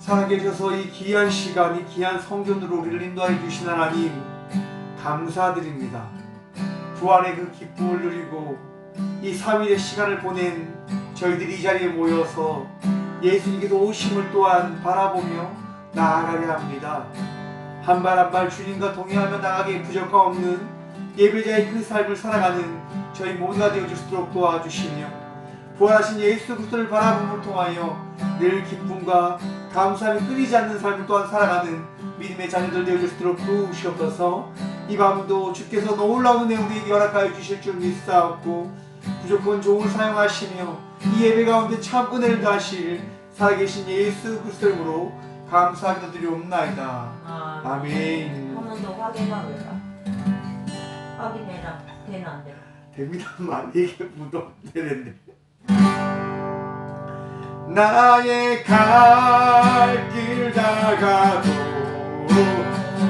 살아계셔서 이 귀한 시간, 이 귀한 성전으로 우리를 인도하여 주신 하나님 감사드립니다. 부활의 그 기쁨을 누리고 이 3일의 시간을 보낸 저희들이 이 자리에 모여서 예수님께서 오심을 또한 바라보며 나아가게 합니다. 한 발 한 발 주님과 동행하며 나가기에 부족함 없는 예배자의 그 삶을 살아가는 저희 모두가 되어줄 수 있도록 도와주시며 부활하신 예수 그리스도를 바라봄을 통하여 늘 기쁨과 감사함이 끊이지 않는 삶을 또한 살아가는 믿음의 자녀들 되어줄 수 있도록 도우시옵소서. 이 밤도 주께서 놀라운 은혜 우리에게 허락하여 주실 줄 믿사옵고 무조건 종을 사용하시며 이 예배 가운데 참 은혜를 더하실 살아계신 예수 그리스도 이름으로 감사하게 드리옵나이다. 아멘. 한 번 더 확인해볼까? 확인해라. 되나 안 되나? 됩니다만 이게 묻어 되는데. 나의 갈 길 다가도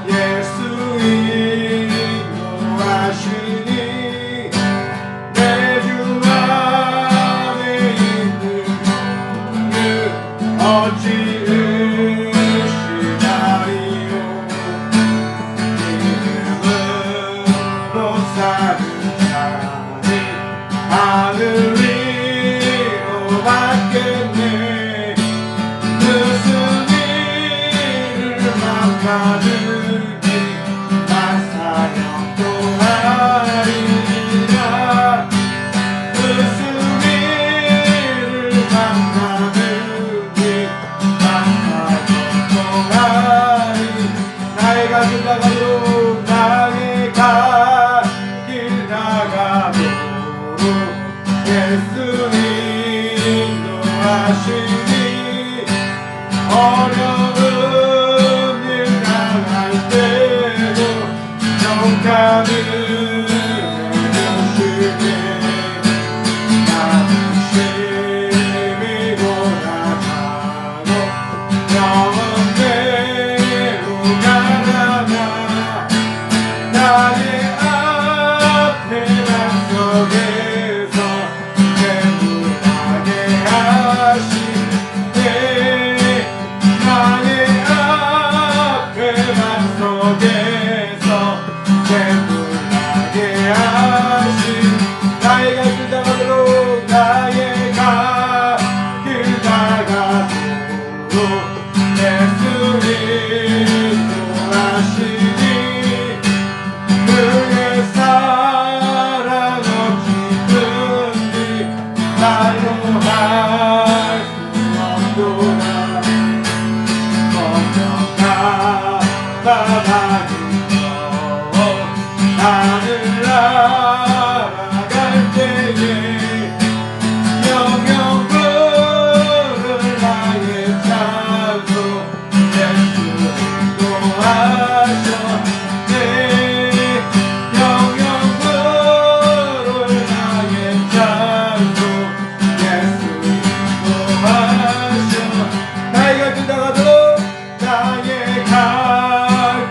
예수 인도하시니 내 주 안에 있는 그 어찌 의심하리요. 믿음으로 사는 자는 하늘 위로 받겠네. 무슨 일을 막하든지 난 사냥 또하리라. 무슨 일을 막하든지 난 사냥 또하리. 나의 가길 나가도 나의 가길 나가도 예수 인도하시니 어려운 일 당할 때도 영감을 해주시네. 나는 심히 고단하고 영원대로 가라나. 나의 앞에 만석에서 배불하게 하시네. 나의 앞에 만석에서 배불하게 하신 나의 갈 길 다가도록 나의 갈 길 다가도록 예수 인도하시니 그의 사랑 없이든지 날로 할 수 없도다. 건너가다가는 하늘 날아갈 때에 영영 부를 나의 찬송 예수 인도하셨네. 영영 부를 나의 찬송 예수 인도하셨네. 나의 갈 길 나가도록 나의 갈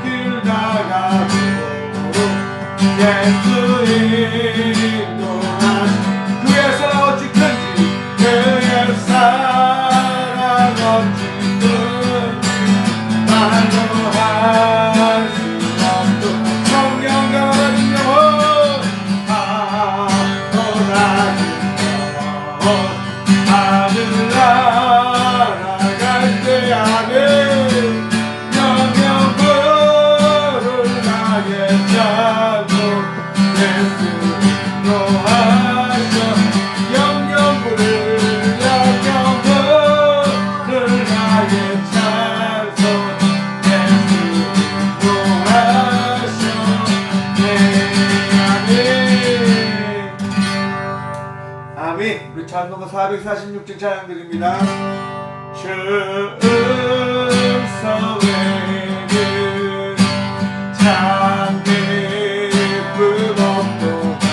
길 나가도록 예수 인도하시네. 그의 사랑 어찌든지 그의 사랑 어찌든지 말로 할 수 없도 성령과 같은 영혼 하도라는 영혼 하늘 날아갈 때 안에 영영 부를 나의 찬송 예수 인도하셔. 영영 부를 나의 찬송 예수 인도하셔. 아멘. 아멘. 우리 찬송가 446절 찬양드립니다. 춤서에는 참 기쁨 없도다.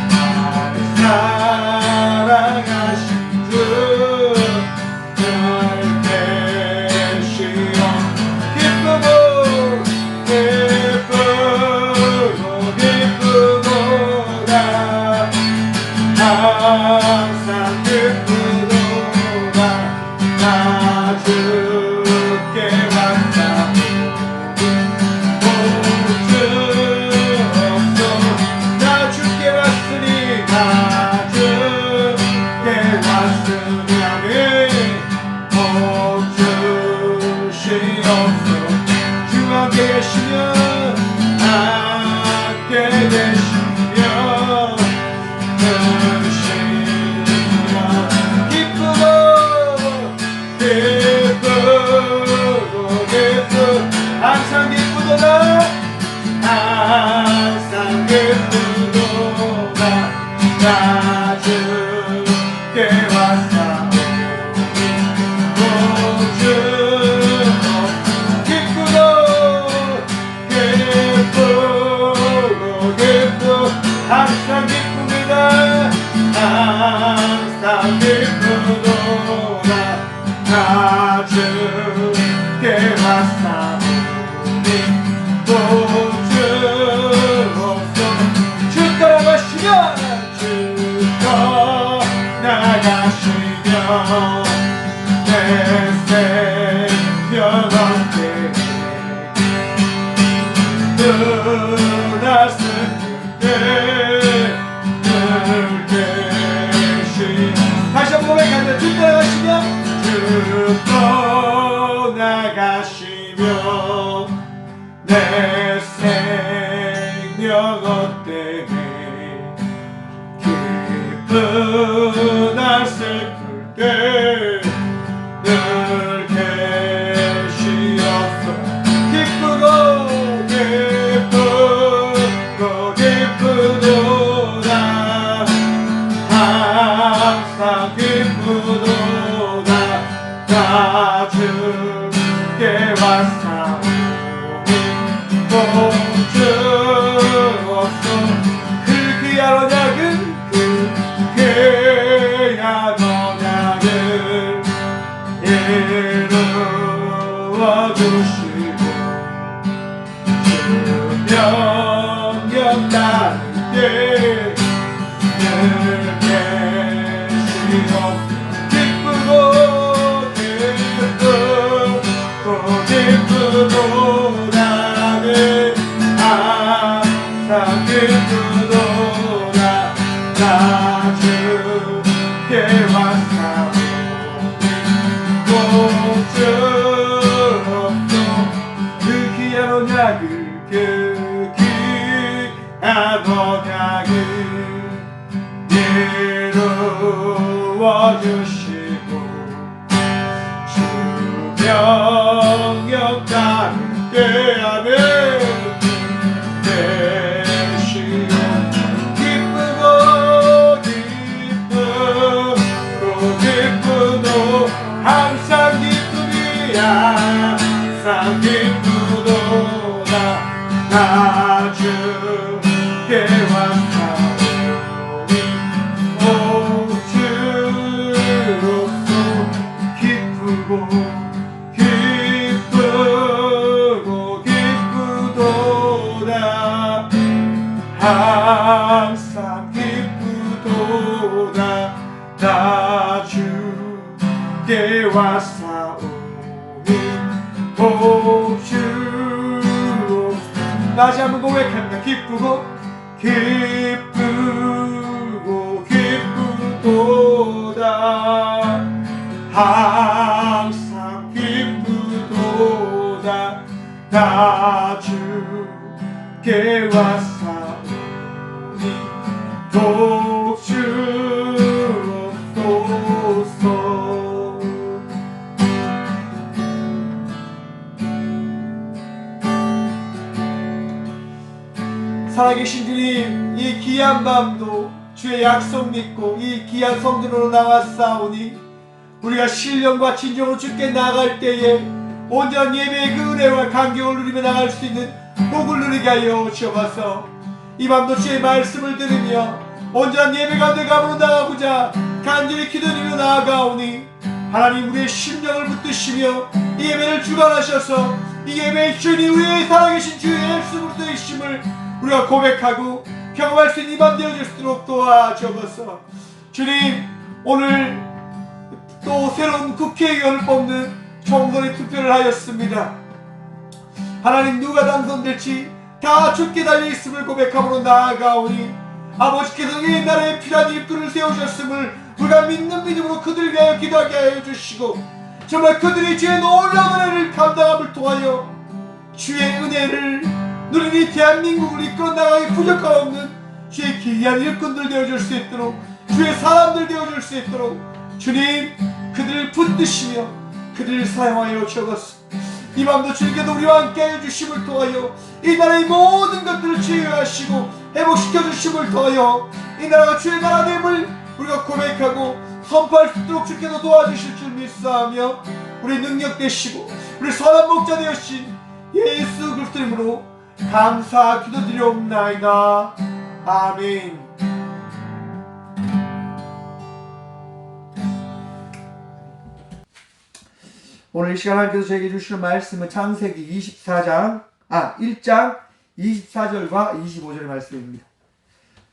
나를 사랑하신 주 늘 계시오. 기쁘고 기쁘도다. 항상 기쁘도다. 나 주 항상 기쁘도다 항상 기쁘도다 나 주께 왔사오니 항상 기쁩니다 항상 기쁘도다 나 주께 왔사오니 주 없어 주 떠나가시며 주 떠나가시며 내 생명 없게 떠났을 때 다시 한번 고백하며 주 떠나가시며 주 떠나가시며 내 생명 때문에 기쁜 날슬 때 늘 계시옵소 기쁘고 기쁘도다 항상 기쁘도다 나 주께 왔사오니 주 없어 그 귀한 언약을 그 귀한 언약을 이루어 주시고 주 명령 따르게 늘 계시옵소서 기쁘고 기쁘도다 항상 기쁘도다 나 주께 왔사오니 주 없어 그 귀한 언약을 그 귀한 언약을 이루어 주시고 주 명령 따르게 하며 기쁘도 항상 기쁨이야 항상 기쁘도다 나 주께 왔사오니 주 없어 기쁘고 기쁘도다 항상 기쁘도다 나 주께 왔사오니 주 다시 한번 고백합니다. 기쁘고 기쁘도다 항상 기쁘도다 나 주께 왔사오니 주옵소서. 살아계신 주님, 이 귀한 밤도 주의 약속 믿고 이 귀한 성전으로 나왔사오니 우리가 신령과 진정으로 주께 나갈 때에 온전한 예배의 그 은혜와 감격을 누리며 나갈 수 있는 복을 누리게 하여 주옵소서. 이 밤도 주의 말씀을 들으며 온전한 예배 가운데 감으로 나가고자 간절히 기도드리며 나아가오니 하나님 우리의 심령을 붙드시며 이 예배를 주관하셔서 이 예배의 주인이 우리의 살아계신 주의 예수님으로 되심을 우리가 고백하고 경험할 수 있는 이 밤 되어질 수 있도록 도와주옵소서. 주님, 오늘 또 새로운 국회의원을 뽑는 총선의 투표를 하였습니다. 하나님 누가 당선될지 다 주께 달려있음을 고백함으로 나아가오니 아버지께서 이 나라에 필요한 일꾼을 세우셨음을 우리가 믿는 믿음으로 그들 위하여 기도하게 하여 주시고 정말 그들이 주의 놀라운 은혜를 감당함을 통하여 주의 은혜를 누리니 대한민국을 이끌어 나가기 부족함 없는 주의 귀한 일꾼들 되어줄 수 있도록 주의 사람들 되어줄 수 있도록 주님 그들을 붙드시며 그들을 사용하여 주옵소서. 이 밤도 즐겨도 우리와 함께 해주심을 통하여 이 나라의 모든 것들을 치유하시고 회복시켜 주심을 통하여 이 나라가 주의 나라됨을 우리가 고백하고 선포할 수 있도록 주께서 도와주실 줄 믿사하며 우리 능력 되시고 우리 선한 목자 되신 예수 그리스도 이름으로 감사 기도드리옵나이다. 아멘. 오늘 이 시간 하나님께서 저에게 주시는 말씀은 창세기 1장 24절과 25절의 말씀입니다.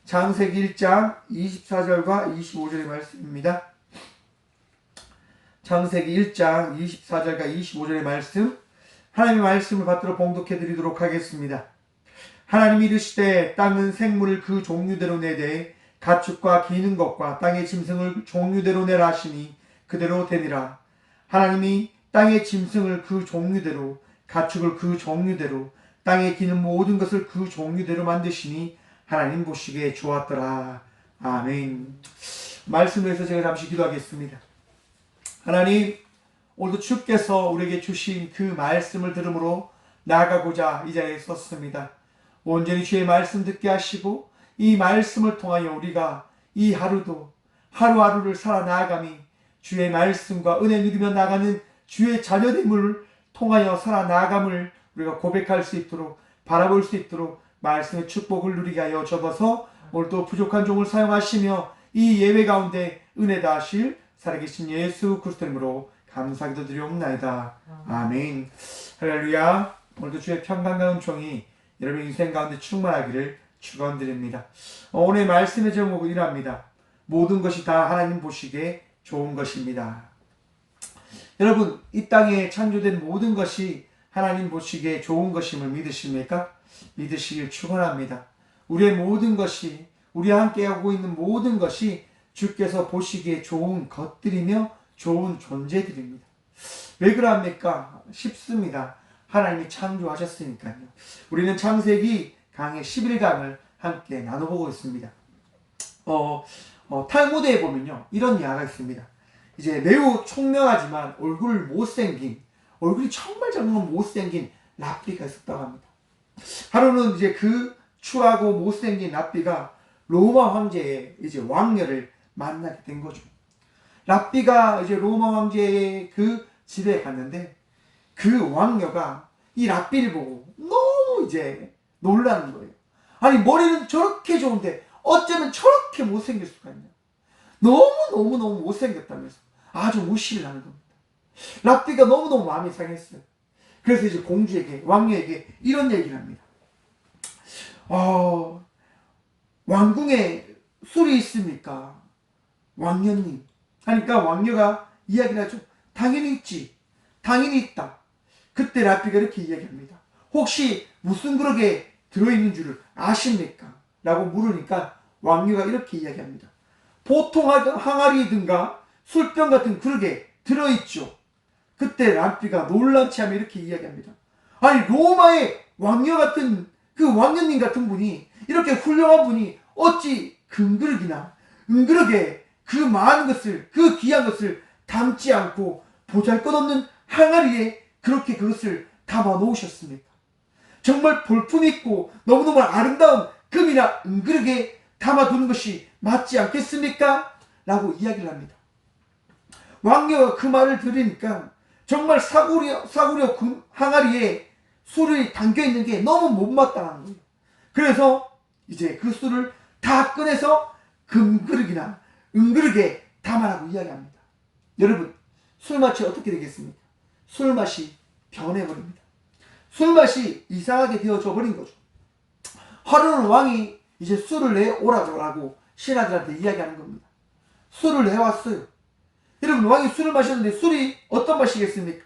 창세기 1장 24절과 25절의 말씀입니다. 창세기 1장 24절과 25절의 말씀, 하나님의 말씀을 받들어 봉독해 드리도록 하겠습니다. 하나님이 이르시되 땅은 생물을 그 종류대로 내되 가축과 기는 것과 땅의 짐승을 종류대로 내라 하시니 그대로 되니라. 하나님이 땅의 짐승을 그 종류대로, 가축을 그 종류대로, 땅에 기는 모든 것을 그 종류대로 만드시니 하나님 보시기에 좋았더라. 아멘. 말씀에서 제가 잠시 기도하겠습니다. 하나님, 오늘도 주께서 우리에게 주신 그 말씀을 들음으로 나아가고자 이 자리에 섰습니다. 온전히 주의 말씀 듣게 하시고 이 말씀을 통하여 우리가 이 하루도 하루하루를 살아나아감이 주의 말씀과 은혜 누리며 나가는 주의 자녀됨을 통하여 살아나감을 우리가 고백할 수 있도록 바라볼 수 있도록 말씀의 축복을 누리게 하여 접어서 오늘도 부족한 종을 사용하시며 이 예외 가운데 은혜 다하실 살아계신 예수 그리스도 이름으로 감사기도 드리옵나이다. 아멘. 할렐루야. 오늘도 주의 평강과 은총이 여러분의 인생 가운데 충만하기를 축원드립니다. 오늘 말씀의 제목은 이랍니다. 모든 것이 다 하나님 보시기에 좋은 것입니다. 여러분, 이 땅에 창조된 모든 것이 하나님 보시기에 좋은 것임을 믿으십니까? 믿으시길 축원합니다. 우리의 모든 것이, 우리와 함께하고 있는 모든 것이 주께서 보시기에 좋은 것들이며 좋은 존재들입니다. 왜 그럽니까? 쉽습니다. 하나님이 창조하셨으니까요. 우리는 창세기 강의 11강을 함께 나눠보고 있습니다. 탈무드에 보면요, 이런 이야기가 있습니다. 이제 매우 총명하지만 얼굴이 정말 못생긴 랍비가 있었다고 합니다. 하루는 이제 그 추하고 못생긴 랍비가 로마 황제의 이제 왕녀를 만나게 된 거죠. 랍비가 이제 로마 황제의 그 집에 갔는데 그 왕녀가 이 랍비를 보고 너무 이제 놀라는 거예요. 아니, 머리는 저렇게 좋은데 어쩌면 저렇게 못생길 수가 있냐. 너무 못생겼다면서 아주 무시를 하는 겁니다. 랍비가 너무너무 마음이 상했어요. 그래서 이제 왕녀에게 이런 얘기를 합니다. 왕궁에 술이 있습니까? 왕녀님. 하니까 왕녀가 이야기를 하죠. 당연히 있지. 당연히 있다. 그때 랍비가 이렇게 이야기합니다. 혹시 무슨 그릇에 들어있는 줄을 아십니까? 라고 물으니까 왕녀가 이렇게 이야기합니다. 보통 항아리든가 술병 같은 그릇에 들어있죠. 그때 랍비가 놀란 체하며 이렇게 이야기합니다. 아니, 로마의 왕녀 같은 그 왕녀님 같은 분이, 이렇게 훌륭한 분이 어찌 금그릇이나 은그릇에 그 많은 것을, 그 귀한 것을 담지 않고 보잘것없는 항아리에 그렇게 그것을 담아 놓으셨습니까? 정말 볼품있고 너무너무 아름다운 금이나 은그릇에 담아두는 것이 맞지 않겠습니까? 라고 이야기를 합니다. 왕녀가 그 말을 들으니까 정말 사구려 금 항아리에 술이 담겨있는 게 너무 못마땅한 거예요. 그래서 이제 그 술을 다 꺼내서 금그릇이나 은그릇에 담아라고 이야기합니다. 여러분, 술맛이 어떻게 되겠습니까? 술맛이 변해버립니다. 술맛이 이상하게 되어져 버린 거죠. 하루는 왕이 이제 술을 내오라고 신하들한테 이야기하는 겁니다. 술을 내왔어요. 여러분, 왕이 술을 마셨는데 술이 어떤 맛이겠습니까?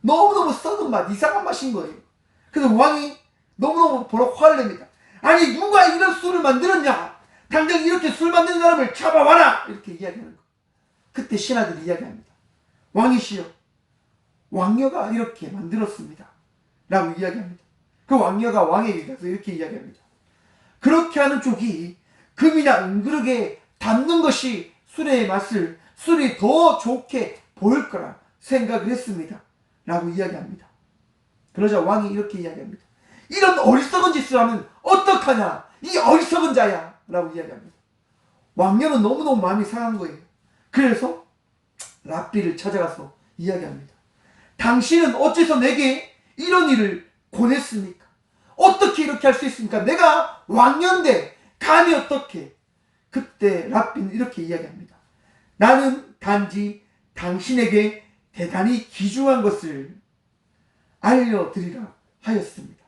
너무너무 썩은 맛, 이상한 맛인 거예요. 그래서 왕이 너무너무 버럭 화를 냅니다. 아니, 누가 이런 술을 만들었냐? 당장 이렇게 술 만드는 사람을 잡아와라! 이렇게 이야기하는 거. 그때 신하들이 이야기합니다. 왕이시여, 왕녀가 이렇게 만들었습니다. 라고 이야기합니다. 그 왕녀가 왕에게 가서 이렇게 이야기합니다. 그렇게 하는 쪽이 금이나 은그릇에 담는 것이 술이 더 좋게 보일 거라 생각을 했습니다. 라고 이야기합니다. 그러자 왕이 이렇게 이야기합니다. 이런 어리석은 짓을 하면 어떡하냐, 이 어리석은 자야 라고 이야기합니다. 왕녀는 너무너무 마음이 상한 거예요. 그래서 랍비를 찾아가서 이야기합니다. 당신은 어째서 내게 이런 일을 권했습니까? 어떻게 이렇게 할 수 있습니까? 내가 왕녀인데 감히 어떻게? 그때 랍비는 이렇게 이야기합니다. 나는 단지 당신에게 대단히 귀중한 것을 알려드리라 하였습니다.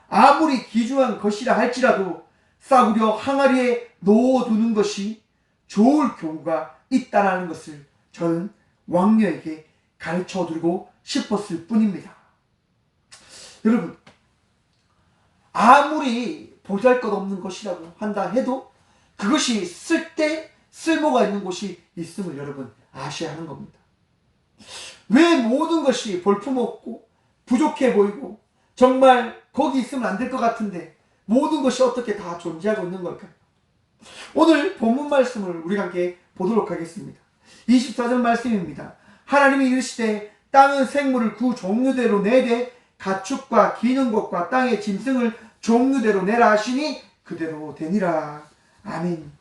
아무리 귀중한 것이라 할지라도 싸구려 항아리에 넣어두는 것이 좋을 경우가 있다는 것을 저는 왕녀에게 가르쳐드리고 싶었을 뿐입니다. 여러분, 아무리 보잘것없는 것이라고 한다 해도 그것이 쓸모가 있는 곳이 있음을 여러분 아셔야 하는 겁니다. 왜 모든 것이 볼품없고 부족해 보이고 정말 거기 있으면 안 될 것 같은데 모든 것이 어떻게 다 존재하고 있는 걸까요? 오늘 본문 말씀을 우리가 함께 보도록 하겠습니다. 24절 말씀입니다. 하나님이 이르시되 땅은 생물을 그 종류대로 내되 가축과 기는 것과 땅의 짐승을 종류대로 내라 하시니 그대로 되니라. 아멘.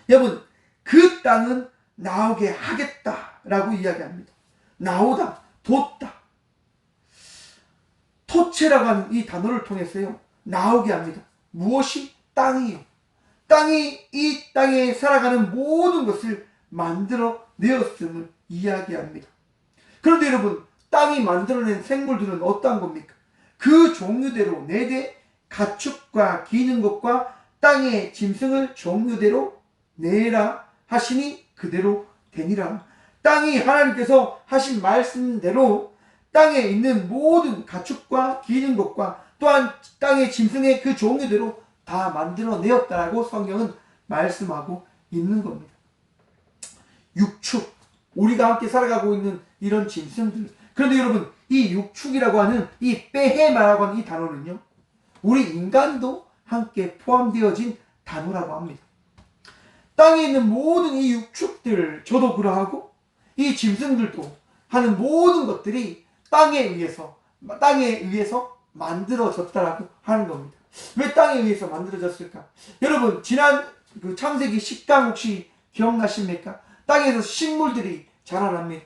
여러분, 그 땅은 나오게 하겠다라고 이야기합니다. 나오다, 돋다. 토체라고 하는 이 단어를 통해서요, 나오게 합니다. 무엇이? 땅이요. 땅이 이 땅에 살아가는 모든 것을 만들어 내었음을 이야기합니다. 그런데 여러분, 땅이 만들어낸 생물들은 어떠한 겁니까? 그 종류대로 내되 가축과 기는 것과 땅의 짐승을 종류대로 내라 하시니 그대로 되니라. 땅이 하나님께서 하신 말씀대로 땅에 있는 모든 가축과 기는 것과 또한 땅의 짐승의 그 종류대로 다 만들어내었다라고 성경은 말씀하고 있는 겁니다. 육축, 우리가 함께 살아가고 있는 이런 짐승들. 그런데 여러분, 이 육축이라고 하는 이 베헤마라고 하는 이 단어는요, 우리 인간도 함께 포함되어진 단어라고 합니다. 땅에 있는 모든 이 육축들, 저도 그러하고 이 짐승들도 하는 모든 것들이 땅에 의해서 만들어졌다라고 하는 겁니다. 왜 땅에 의해서 만들어졌을까? 여러분, 지난 그 창세기 10강 혹시 기억나십니까? 땅에서 식물들이 자라납니다.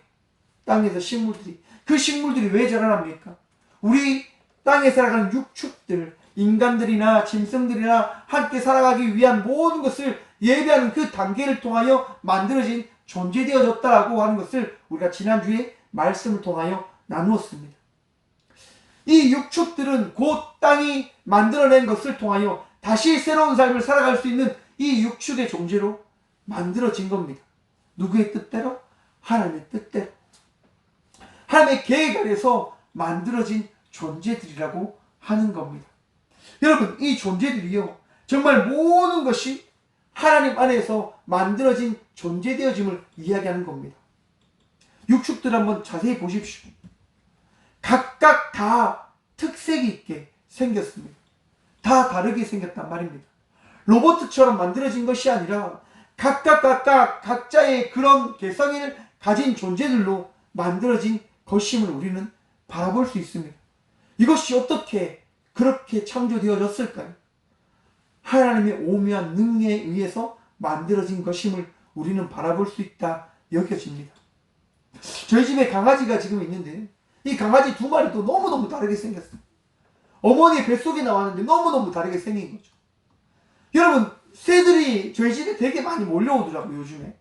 땅에서 식물들이. 그 식물들이 왜 자라납니까? 우리 땅에 살아가는 육축들, 인간들이나 짐승들이나 함께 살아가기 위한 모든 것을 예배하는 그 단계를 통하여 만들어진 존재되어졌다라고 하는 것을 우리가 지난주에 말씀을 통하여 나누었습니다. 이 육축들은 곧 땅이 만들어낸 것을 통하여 다시 새로운 삶을 살아갈 수 있는 이 육축의 존재로 만들어진 겁니다. 누구의 뜻대로? 하나님의 뜻대로. 하나님의 계획 아래서 만들어진 존재들이라고 하는 겁니다. 여러분, 이 존재들이요, 정말 모든 것이 하나님 안에서 만들어진 존재되어짐을 이야기하는 겁니다. 육축들 한번 자세히 보십시오. 각각 다 특색이 있게 생겼습니다. 다 다르게 생겼단 말입니다. 로봇처럼 만들어진 것이 아니라 각자의 그런 개성을 가진 존재들로 만들어진 것임을 우리는 바라볼 수 있습니다. 이것이 어떻게 그렇게 창조되어졌을까요? 하나님의 오묘한 능력에 의해서 만들어진 것임을 우리는 바라볼 수 있다 여겨집니다. 저희 집에 강아지가 지금 있는데 이 강아지 두 마리도 너무너무 다르게 생겼어요. 어머니의 뱃속에 나왔는데 너무너무 다르게 생긴 거죠. 여러분, 새들이 저희 집에 되게 많이 몰려오더라고요, 요즘에.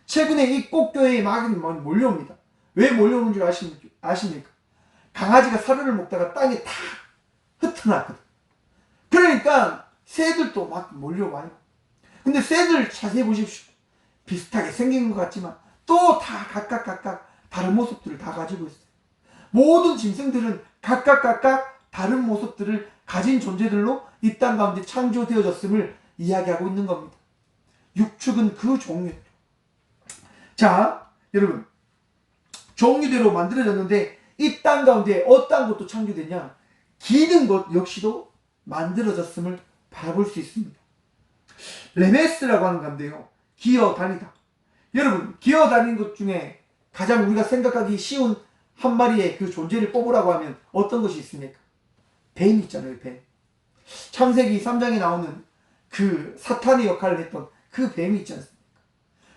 최근에 이 꽃교회에 많이 몰려옵니다. 왜 몰려오는 줄 아십니까? 강아지가 사료를 먹다가 땅에 다 흩어놨거든. 그러니까 새들도 막 몰려와요. 근데 새들 자세히 보십시오. 비슷하게 생긴 것 같지만 또 다 각각 다른 모습들을 다 가지고 있어요. 모든 짐승들은 각각 다른 모습들을 가진 존재들로 이 땅 가운데 창조되어졌음을 이야기하고 있는 겁니다. 육축은 그 종류대로. 자, 여러분, 종류대로 만들어졌는데 이 땅 가운데 어떤 것도 창조됐냐? 기는 것 역시도 만들어졌음을 바라볼 수 있습니다. 레메스라고 하는 건데요, 기어다니다. 여러분, 기어다니는 것 중에 가장 우리가 생각하기 쉬운 한 마리의 그 존재를 뽑으라고 하면 어떤 것이 있습니까? 뱀 있잖아요, 뱀. 창세기 3장에 나오는 그 사탄의 역할을 했던 그 뱀이 있지 않습니까?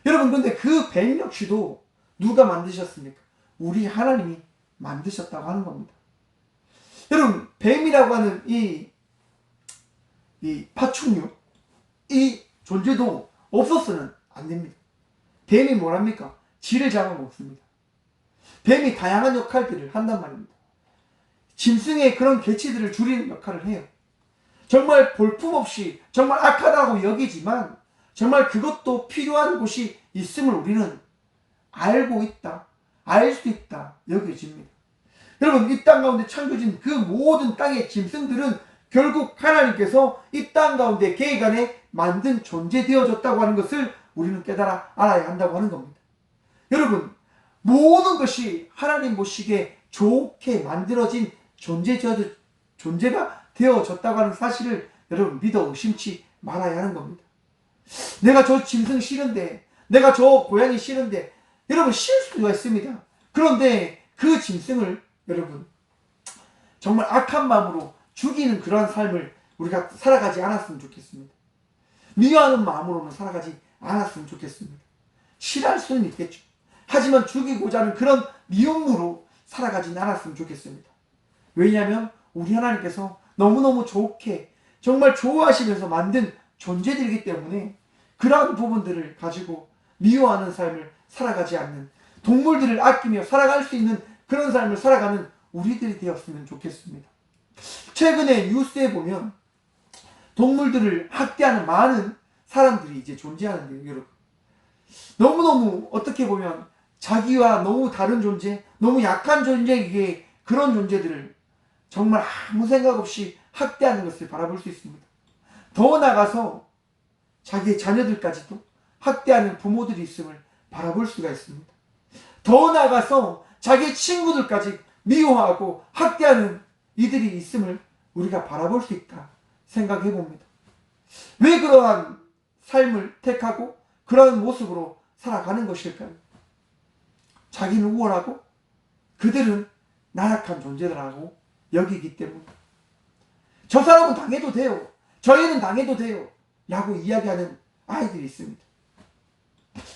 여러분, 근데 그 뱀 역시도 누가 만드셨습니까? 우리 하나님이 만드셨다고 하는 겁니다. 여러분, 뱀이라고 하는 이 파충류, 이 존재도 없었으면 안 됩니다. 뱀이 뭐랍니까? 쥐를 잡아먹습니다. 뱀이 다양한 역할들을 한단 말입니다. 짐승의 그런 개체들을 줄이는 역할을 해요. 정말 볼품없이 정말 악하다고 여기지만 정말 그것도 필요한 곳이 있음을 우리는 알고 있다, 알 수 있다 여겨집니다. 여러분, 이 땅 가운데 창조진 그 모든 땅의 짐승들은 결국 하나님께서 이 땅 가운데 계획 안에 만든 존재되어졌다고 하는 것을 우리는 깨달아 알아야 한다고 하는 겁니다. 여러분, 모든 것이 하나님 보시기에 좋게 만들어진 존재가 되어졌다고 하는 사실을 여러분 믿어 의심치 말아야 하는 겁니다. 내가 저 짐승 싫은데, 내가 저 고양이 싫은데, 여러분 싫을 수가 있습니다. 그런데 그 짐승을 여러분 정말 악한 마음으로 죽이는 그러한 삶을 우리가 살아가지 않았으면 좋겠습니다. 미워하는 마음으로는 살아가지 않았으면 좋겠습니다. 싫어할 수는 있겠죠. 하지만 죽이고자 하는 그런 미움으로 살아가지 않았으면 좋겠습니다. 왜냐하면 우리 하나님께서 너무너무 좋게 정말 좋아하시면서 만든 존재들이기 때문에 그러한 부분들을 가지고 미워하는 삶을 살아가지 않는, 동물들을 아끼며 살아갈 수 있는 그런 삶을 살아가는 우리들이 되었으면 좋겠습니다. 최근에 뉴스에 보면 동물들을 학대하는 많은 사람들이 이제 존재하는데요, 여러분. 너무너무 어떻게 보면 자기와 너무 다른 존재, 너무 약한 존재에게 그런 존재들을 정말 아무 생각 없이 학대하는 것을 바라볼 수 있습니다. 더 나아가서 자기의 자녀들까지도 학대하는 부모들이 있음을 바라볼 수가 있습니다. 더 나아가서 자기의 친구들까지 미워하고 학대하는 이들이 있음을 우리가 바라볼 수 있다 생각해 봅니다. 왜 그러한 삶을 택하고 그러한 모습으로 살아가는 것일까요? 자기는 우월하고 그들은 나약한 존재들하고 여기기 때문에 저 사람은 당해도 돼요, 저 애는 당해도 돼요 라고 이야기하는 아이들이 있습니다.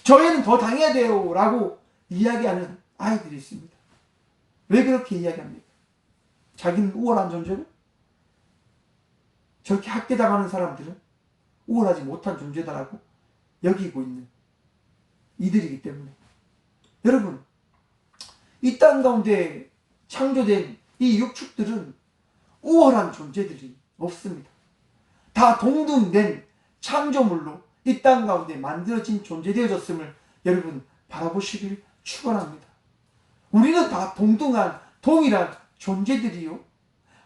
저 애는 더 당해야 돼요 라고 이야기하는 아이들이 있습니다. 왜 그렇게 이야기합니까? 자기는 우월한 존재고 저렇게 학대당하는 사람들은 우월하지 못한 존재다라고 여기고 있는 이들이기 때문에, 여러분, 이 땅 가운데 창조된 이 육축들은 우월한 존재들이 없습니다. 다 동등된 창조물로 이 땅 가운데 만들어진 존재되어졌음을 여러분 바라보시길 축원합니다. 우리는 다 동등한 동일한 존재들이요,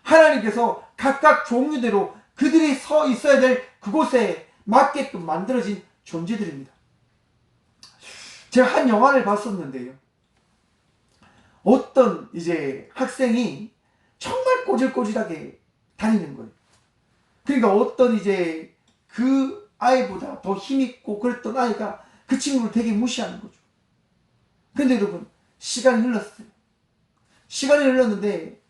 하나님께서 각각 종류대로 그들이 서 있어야 될 그곳에 맞게끔 만들어진 존재들입니다. 제가 한 영화를 봤었는데요, 어떤 이제 학생이 정말 꼬질꼬질하게 다니는 거예요. 그러니까 어떤 이제 그 아이보다 더 힘있고 그랬던 아이가 그 친구를 되게 무시하는 거죠. 근데 여러분, 시간이 흘렀어요. 시간이 흘렀는데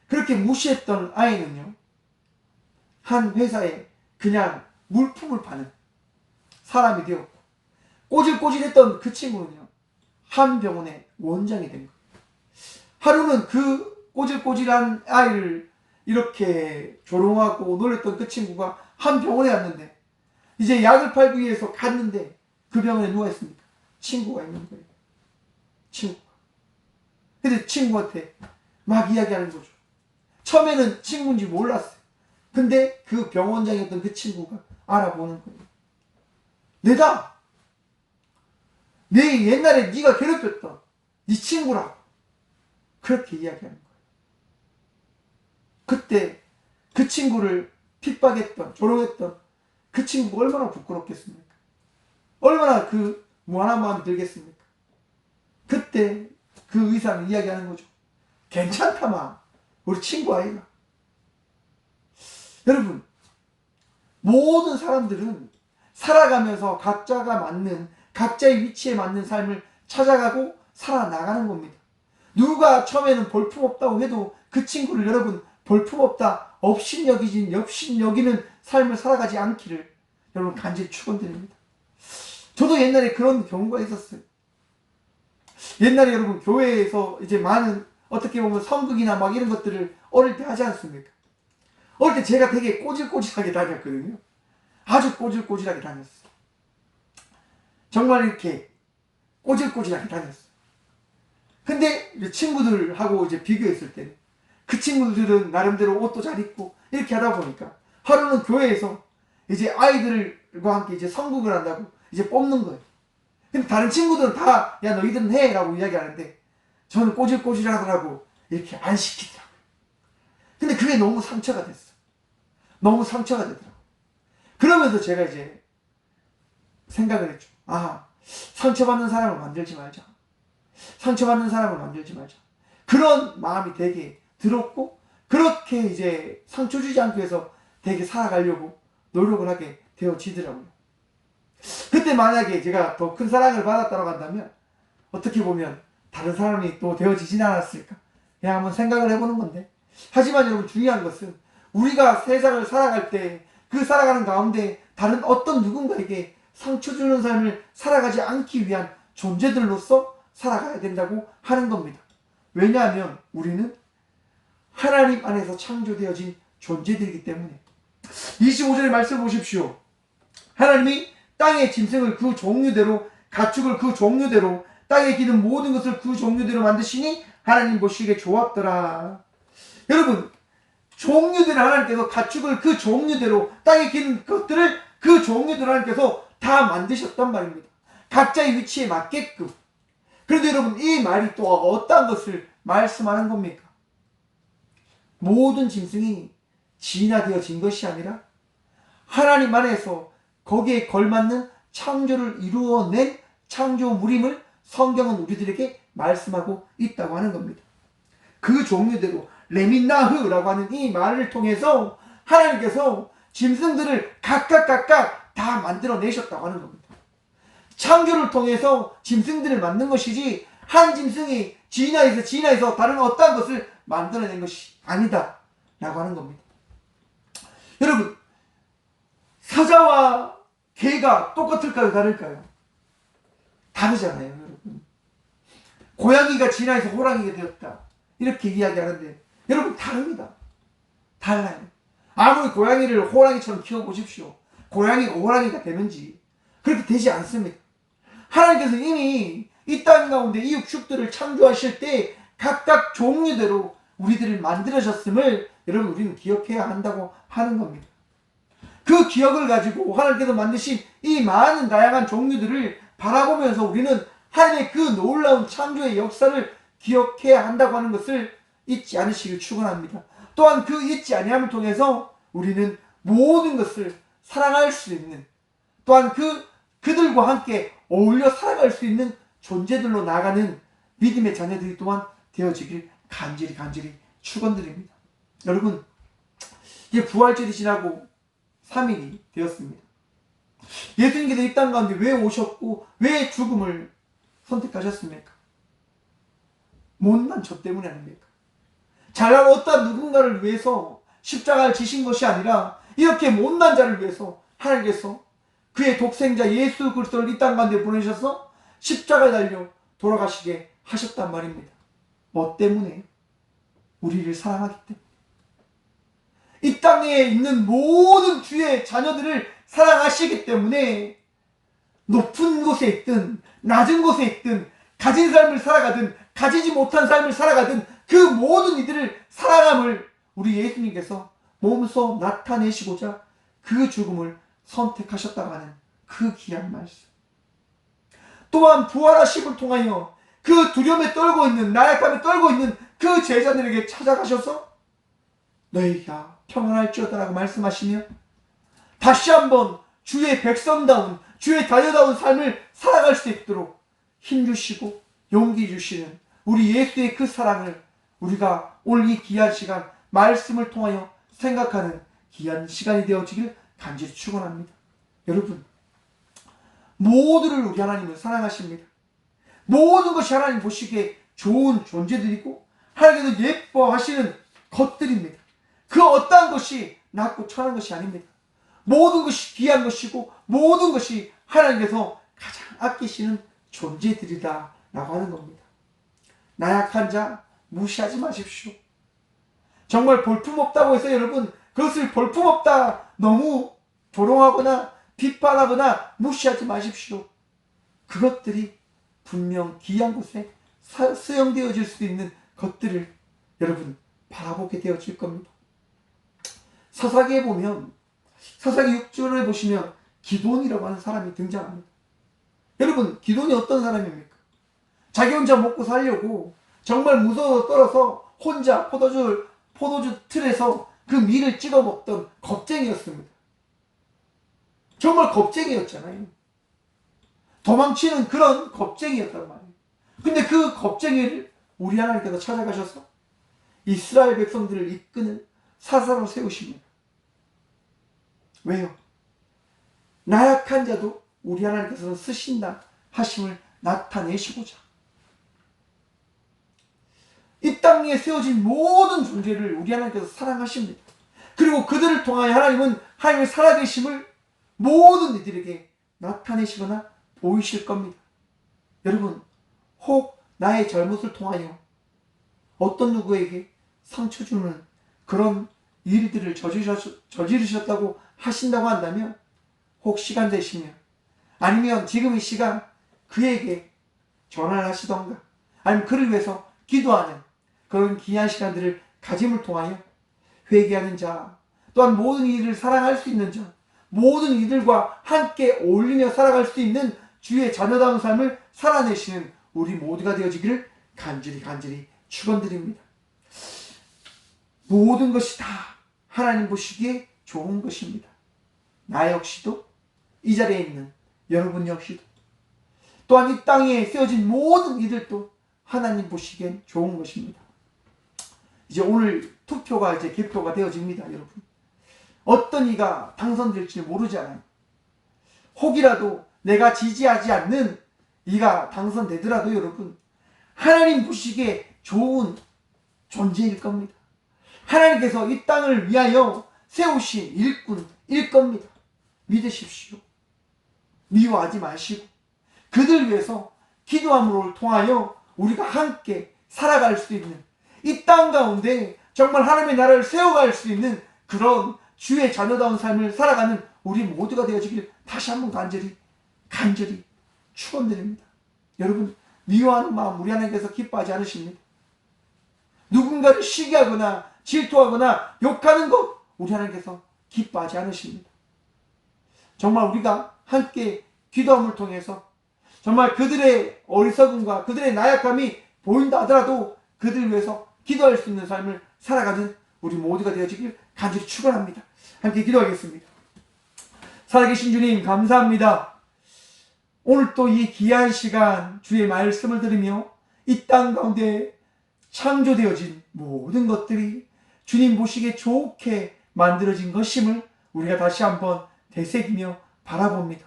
그렇게 무시했던 아이는요, 한 회사에 그냥 물품을 파는 사람이 되었고, 꼬질꼬질했던 그 친구는요, 한 병원의 원장이 된 거예요. 하루는 그 꼬질꼬질한 아이를 이렇게 조롱하고 놀렸던 그 친구가 한 병원에 왔는데, 이제 약을 팔기 위해서 갔는데 그 병원에 누가 있습니까? 친구가 있는 거예요. 친구가. 근데 친구한테 막 이야기하는 거죠. 처음에는 친구인지 몰랐어요. 근데 그 병원장이었던 그 친구가 알아보는 거예요. 내다! 내 옛날에 네가 괴롭혔던 네 친구라고. 그렇게 이야기하는 거예요. 그때 그 친구를 핍박했던, 조롱했던 그 친구가 얼마나 부끄럽겠습니까? 얼마나 그 무한한 마음이 들겠습니까? 그때 그 의사는 이야기하는 거죠. 괜찮다마, 우리 친구 아이가. 여러분, 모든 사람들은 살아가면서 각자가 맞는, 각자의 위치에 맞는 삶을 찾아가고 살아나가는 겁니다. 누가 처음에는 볼품없다고 해도 그 친구를 여러분 볼품없다, 없인 여기는 삶을 살아가지 않기를 여러분 간절히 축원드립니다. 저도 옛날에 그런 경우가 있었어요. 옛날에 여러분 교회에서 이제 많은 어떻게 보면 선극이나 막 이런 것들을 어릴 때 하지 않습니까? 어릴 때 제가 되게 꼬질꼬질하게 다녔거든요. 아주 꼬질꼬질하게 다녔어요. 정말 이렇게 꼬질꼬질하게 다녔어요. 근데 이제 친구들하고 이제 비교했을 때 그 친구들은 나름대로 옷도 잘 입고 이렇게 하다 보니까 하루는 교회에서 이제 아이들과 함께 이제 선곡을 한다고 이제 뽑는 거예요. 근데 다른 친구들은 다 야 너희들은 해 라고 이야기하는데 저는 꼬질꼬질하더라고 이렇게 안 시키더라고요. 근데 그게 너무 상처가 됐어. 너무 상처가 되더라고요. 그러면서 제가 이제 생각을 했죠. 아, 상처받는 사람을 만들지 말자. 상처받는 사람을 만들지 말자. 그런 마음이 되게 들었고, 그렇게 이제 상처 주지 않기 위해서 되게 살아가려고 노력을 하게 되어지더라고요. 그때 만약에 제가 더 큰 사랑을 받았다고 한다면 어떻게 보면 다른 사람이 또 되어지진 않았을까? 그냥 한번 생각을 해보는 건데, 하지만 여러분 중요한 것은 우리가 세상을 살아갈 때 그 살아가는 가운데 다른 어떤 누군가에게 상처 주는 삶을 살아가지 않기 위한 존재들로서 살아가야 된다고 하는 겁니다. 왜냐하면 우리는 하나님 안에서 창조되어진 존재들이기 때문에. 25절의 말씀 보십시오. 하나님이 땅의 짐승을 그 종류대로, 가축을 그 종류대로, 땅에 기는 모든 것을 그 종류대로 만드시니 하나님 보시기에 좋았더라. 여러분, 종류대로 하나님께서 가축을 그 종류대로, 땅에 기는 것들을 그 종류대로 하나님께서 다 만드셨단 말입니다. 각자의 위치에 맞게끔. 그런데 여러분, 이 말이 또 어떤 것을 말씀하는 겁니까? 모든 짐승이 진화되어진 것이 아니라 하나님 안에서 거기에 걸맞는 창조를 이루어낸 창조물임을 성경은 우리들에게 말씀하고 있다고 하는 겁니다. 그 종류대로 레민나흐라고 하는 이 말을 통해서 하나님께서 짐승들을 각각 다 만들어내셨다고 하는 겁니다. 창조를 통해서 짐승들을 만든 것이지 한 짐승이 진화해서 다른 어떠한 것을 만들어낸 것이 아니다 라고 하는 겁니다. 여러분, 사자와 개가 똑같을까요? 다를까요? 다르잖아요, 여러분. 고양이가 진화해서 호랑이가 되었다 이렇게 이야기하는데 여러분 다릅니다. 달라요. 아무리 고양이를 호랑이처럼 키워보십시오. 고양이가 호랑이가 되는지 그렇게 되지 않습니다. 하나님께서 이미 이 땅 가운데 이 육축들을 창조하실 때 각각 종류대로 우리들을 만들어졌음을 여러분 우리는 기억해야 한다고 하는 겁니다. 그 기억을 가지고 하나님께서 만드신 이 많은 다양한 종류들을 바라보면서 우리는 하나님의 그 놀라운 창조의 역사를 기억해야 한다고 하는 것을 잊지 않으시길 축원합니다. 또한 그 잊지 아니함을 통해서 우리는 모든 것을 사랑할 수 있는, 또한 그들과 함께 어울려 살아갈 수 있는 존재들로 나가는 믿음의 자녀들이 또한 되어지길 간절히 축원드립니다. 여러분, 이제 부활절이 지나고 3일이 되었습니다. 예수님께서 이 땅 가운데 왜 오셨고 왜 죽음을 선택하셨습니까? 못난 저 때문이 아닙니까? 잘난 어떤 누군가를 위해서 십자가를 지신 것이 아니라 이렇게 못난 자를 위해서 하나님께서 그의 독생자 예수 그리스도를 이 땅 가운데 보내셔서 십자가에 달려 돌아가시게 하셨단 말입니다. 뭐 때문에? 우리를 사랑하기 때문에. 이 땅에 있는 모든 주의 자녀들을 사랑하시기 때문에 높은 곳에 있든 낮은 곳에 있든 가진 삶을 살아가든 가지지 못한 삶을 살아가든 그 모든 이들을 사랑함을 우리 예수님께서 몸소 나타내시고자 그 죽음을 선택하셨다고 하는 그 귀한 말씀. 또한 부활하심을 통하여 그 두려움에 떨고 있는, 나약함에 떨고 있는 그 제자들에게 찾아가셔서 너희가 평안할지어다 라고 말씀하시며 다시 한번 주의 백성다운, 주의 자녀다운 삶을 살아갈 수 있도록 힘주시고 용기 주시는 우리 예수의 그 사랑을 우리가 오늘 이 귀한 시간 말씀을 통하여 생각하는 귀한 시간이 되어지길 간절히 축원합니다. 여러분, 모두를 우리 하나님은 사랑하십니다. 모든 것이 하나님 보시기에 좋은 존재들이고 하나님께서 예뻐하시는 것들입니다. 그 어떠한 것이 낮고 천한 것이 아닙니다. 모든 것이 귀한 것이고 모든 것이 하나님께서 가장 아끼시는 존재들이다 라고 하는 겁니다. 나약한 자 무시하지 마십시오. 정말 볼품없다고 해서 여러분 그것을 볼품없다 너무 조롱하거나 비판하거나 무시하지 마십시오. 그것들이 분명 귀한 곳에 수용되어질 수 있는 것들을 여러분 바라보게 되어질 겁니다. 사사기에 보면 사사기 6절에 보시면 기돈이라고 하는 사람이 등장합니다. 여러분 기돈이 어떤 사람입니까? 자기 혼자 먹고 살려고 정말 무서워 떨어서 혼자 포도주 틀에서 그 밀을 찍어 먹던 겁쟁이였습니다. 정말 겁쟁이였잖아요. 도망치는 그런 겁쟁이였단 말이에요. 근데 그 겁쟁이를 우리 하나님께서 찾아가셔서 이스라엘 백성들을 이끄는 사사로 세우십니다. 왜요? 나약한 자도 우리 하나님께서는 쓰신다 하심을 나타내시고자 이 땅 위에 세워진 모든 존재를 우리 하나님께서 사랑하십니다. 그리고 그들을 통하여 하나님은 하나님의 살아계심을 모든 이들에게 나타내시거나 보이실 겁니다. 여러분 혹 나의 잘못을 통하여 어떤 누구에게 상처 주는 그런 일들을 저지르셨다고 하신다고 한다면 혹 시간 되시면 아니면 지금 이 시간 그에게 전화를 하시던가 아니면 그를 위해서 기도하는 그런 귀한 시간들을 가짐을 통하여 회개하는 자 또한 모든 이들을 사랑할 수 있는 자 모든 이들과 함께 어울리며 살아갈 수 있는 주의 자녀다운 삶을 살아내시는 우리 모두가 되어지기를 간절히 축원드립니다. 모든 것이 다 하나님 보시기에 좋은 것입니다. 나 역시도 이 자리에 있는 여러분 역시도 또한 이 땅에 세워진 모든 이들도 하나님 보시기엔 좋은 것입니다. 이제 오늘 투표가 이제 개표가 되어집니다. 여러분 어떤 이가 당선될지 모르잖아요. 혹이라도 내가 지지하지 않는 이가 당선되더라도 여러분 하나님 보시기에 좋은 존재일 겁니다. 하나님께서 이 땅을 위하여 세우신 일꾼일 겁니다. 믿으십시오. 미워하지 마시고 그들 위해서 기도함으로 통하여 우리가 함께 살아갈 수 있는 이 땅 가운데 정말 하나님의 나라를 세워갈 수 있는 그런 주의 자녀다운 삶을 살아가는 우리 모두가 되어지길 다시 한번 간절히 축원드립니다. 여러분 미워하는 마음 우리 하나님께서 기뻐하지 않으십니다. 누군가를 시기하거나 질투하거나 욕하는 것 우리 하나님께서 기뻐하지 않으십니다. 정말 우리가 함께 기도함을 통해서 정말 그들의 어리석음과 그들의 나약함이 보인다 하더라도 그들을 위해서 기도할 수 있는 삶을 살아가는 우리 모두가 되어지길 간절히 축원합니다. 함께 기도하겠습니다. 살아계신 주님 감사합니다. 오늘 또 이 귀한 시간 주의 말씀을 들으며 이 땅 가운데 창조되어진 모든 것들이 주님 보시기에 좋게 만들어진 것임을 우리가 다시 한번 되새기며 바라봅니다.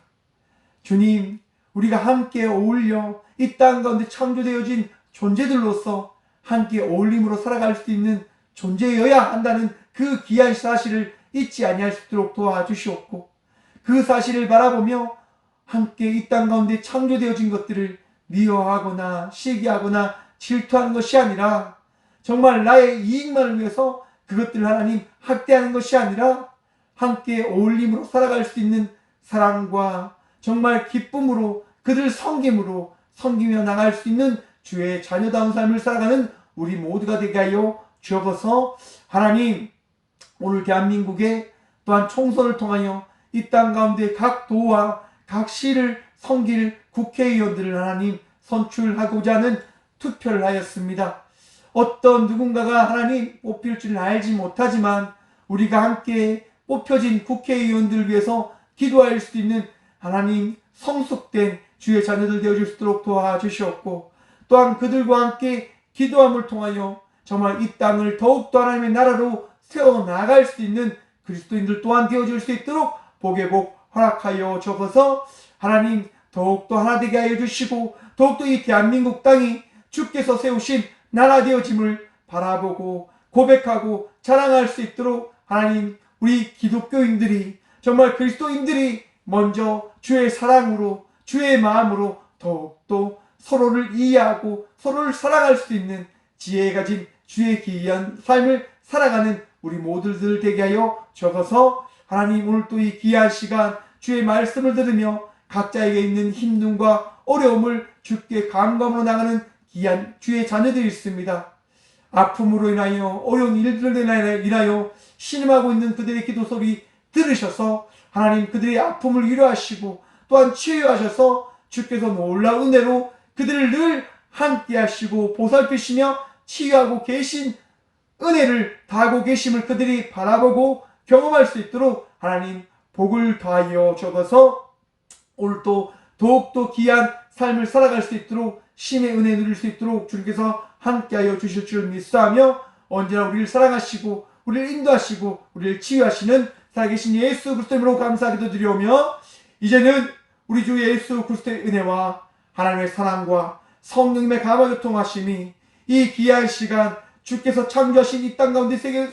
주님 우리가 함께 어울려 이 땅 가운데 창조되어진 존재들로서 함께 어울림으로 살아갈 수 있는 존재여야 한다는 그 귀한 사실을 잊지 아니할 수 있도록 도와주시옵고 그 사실을 바라보며 함께 이 땅 가운데 창조되어진 것들을 미워하거나 시기하거나 질투하는 것이 아니라 정말 나의 이익만을 위해서 그것들을 하나님 학대하는 것이 아니라 함께 어울림으로 살아갈 수 있는 사랑과 정말 기쁨으로 그들을 섬기며 나갈 수 있는 주의 자녀다운 삶을 살아가는 우리 모두가 되게 하여 주옵소서. 하나님 오늘 대한민국에 또한 총선을 통하여 이 땅 가운데 각 도와 각 시를 섬길 국회의원들을 하나님 선출하고자 하는 투표를 하였습니다. 어떤 누군가가 하나님 뽑힐 줄 알지 못하지만 우리가 함께 뽑혀진 국회의원들을 위해서 기도할 수 있는 하나님 성숙된 주의 자녀들 되어줄 수 있도록 도와주시옵고 또한 그들과 함께 기도함을 통하여 정말 이 땅을 더욱더 하나님의 나라로 세워나갈 수 있는 그리스도인들 또한 되어줄 수 있도록 복의 복 허락하여 주옵소서. 하나님 더욱더 하나 되게 하여 주시고 더욱더 이 대한민국 땅이 주께서 세우신 나라 되어짐을 바라보고 고백하고 자랑할 수 있도록 하나님, 우리 기독교인들이, 정말 그리스도인들이 먼저 주의 사랑으로, 주의 마음으로 더욱더 서로를 이해하고 서로를 사랑할 수 있는 지혜 가진 주의 귀한 삶을 살아가는 우리 모두들 되게 하여 주옵소서. 하나님, 오늘 또 이 귀한 시간 주의 말씀을 들으며 각자에게 있는 힘듦과 어려움을 주께 감감으로 나가는 귀한 주의 자녀들이 있습니다. 아픔으로 인하여, 어려운 일들로 인하여 신음하고 있는 그들의 기도 소리 들으셔서 하나님, 그들의 아픔을 위로하시고 또한 치유하셔서 주께서 놀라운 은혜로 그들을 늘 함께 하시고 보살피시며 치유하고 계신 은혜를 다하고 계심을 그들이 바라보고 경험할 수 있도록 하나님 복을 더하여 주옵소서. 오늘도 더욱더 귀한 삶을 살아갈 수 있도록 신의 은혜 누릴 수 있도록 주님께서 함께하여 주실 줄 믿사하며, 언제나 우리를 사랑하시고 우리를 인도하시고 우리를 치유하시는 살아계신 예수 그리스도 이름으로 감사하기도 드리오며, 이제는 우리 주 예수 그리스도의 은혜와 하나님의 사랑과 성령님의 감화교통하심이 이 귀한 시간 주께서 창조하신 이 땅 가운데 세계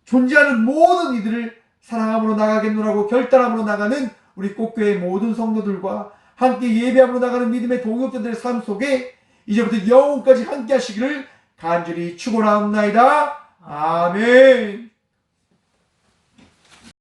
존재하는 모든 이들을 사랑함으로 나가겠노라고 결단함으로 나가는 우리 꽃교회의 모든 성도들과 함께 예배함으로 나가는 믿음의 동역자들의 삶 속에 이제부터 영원까지 함께 하시기를 간절히 축원하옵나이다. 아멘.